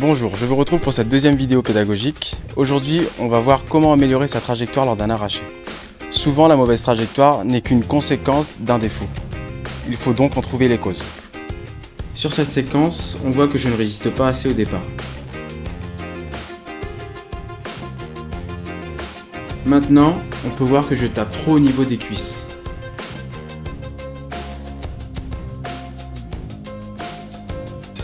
Bonjour, je vous retrouve pour cette deuxième vidéo pédagogique. Aujourd'hui, on va voir comment améliorer sa trajectoire lors d'un arraché. Souvent, la mauvaise trajectoire n'est qu'une conséquence d'un défaut. Il faut donc en trouver les causes. Sur cette séquence, on voit que je ne résiste pas assez au départ. Maintenant, on peut voir que je tape trop au niveau des cuisses.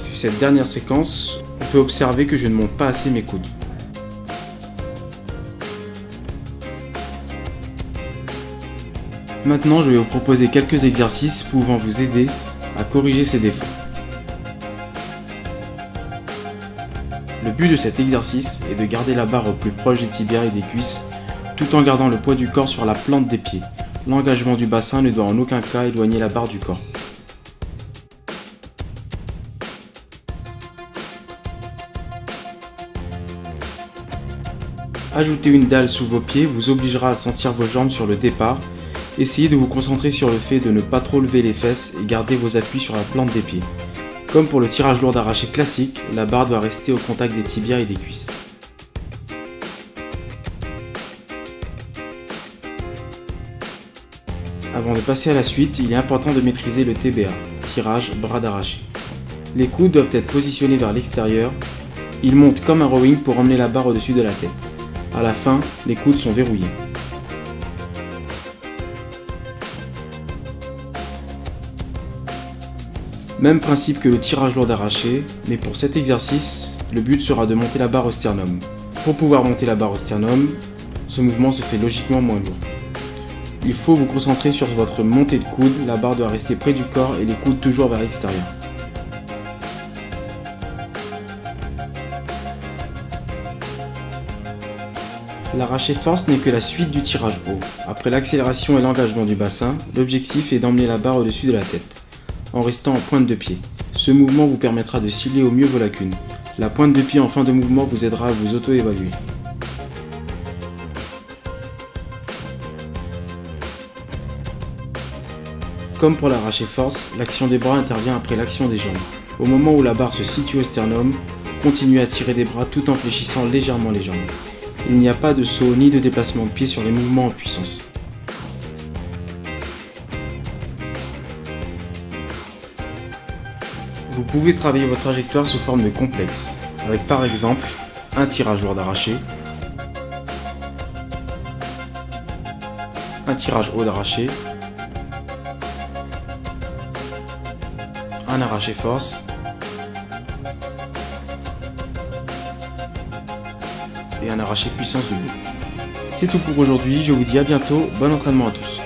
Sur cette dernière séquence, on peut observer que je ne monte pas assez mes coudes. Maintenant, je vais vous proposer quelques exercices pouvant vous aider à corriger ces défauts. Le but de cet exercice est de garder la barre au plus proche des tibias et des cuisses, tout en gardant le poids du corps sur la plante des pieds. L'engagement du bassin ne doit en aucun cas éloigner la barre du corps. Ajouter une dalle sous vos pieds vous obligera à sentir vos jambes sur le départ. Essayez de vous concentrer sur le fait de ne pas trop lever les fesses et garder vos appuis sur la plante des pieds. Comme pour le tirage lourd d'arraché classique, la barre doit rester au contact des tibias et des cuisses. Avant de passer à la suite, il est important de maîtriser le TBA, tirage bras d'arraché. Les coudes doivent être positionnés vers l'extérieur. Ils montent comme un rowing pour emmener la barre au-dessus de la tête. À la fin, les coudes sont verrouillés. Même principe que le tirage lourd d'arraché, mais pour cet exercice, le but sera de monter la barre au sternum. Pour pouvoir monter la barre au sternum, ce mouvement se fait logiquement moins lourd. Il faut vous concentrer sur votre montée de coude, la barre doit rester près du corps et les coudes toujours vers l'extérieur. L'arraché force n'est que la suite du tirage haut. Après l'accélération et l'engagement du bassin, l'objectif est d'emmener la barre au-dessus de la tête, en restant en pointe de pied. Ce mouvement vous permettra de cibler au mieux vos lacunes. La pointe de pied en fin de mouvement vous aidera à vous auto-évaluer. Comme pour l'arraché force, l'action des bras intervient après l'action des jambes. Au moment où la barre se situe au sternum, continuez à tirer des bras tout en fléchissant légèrement les jambes. Il n'y a pas de saut ni de déplacement de pied sur les mouvements en puissance. Vous pouvez travailler votre trajectoire sous forme de complexe, avec par exemple un tirage lourd d'arraché, un tirage haut d'arraché, un arraché force et un arraché puissance debout. C'est tout pour aujourd'hui, je vous dis à bientôt, bon entraînement à tous.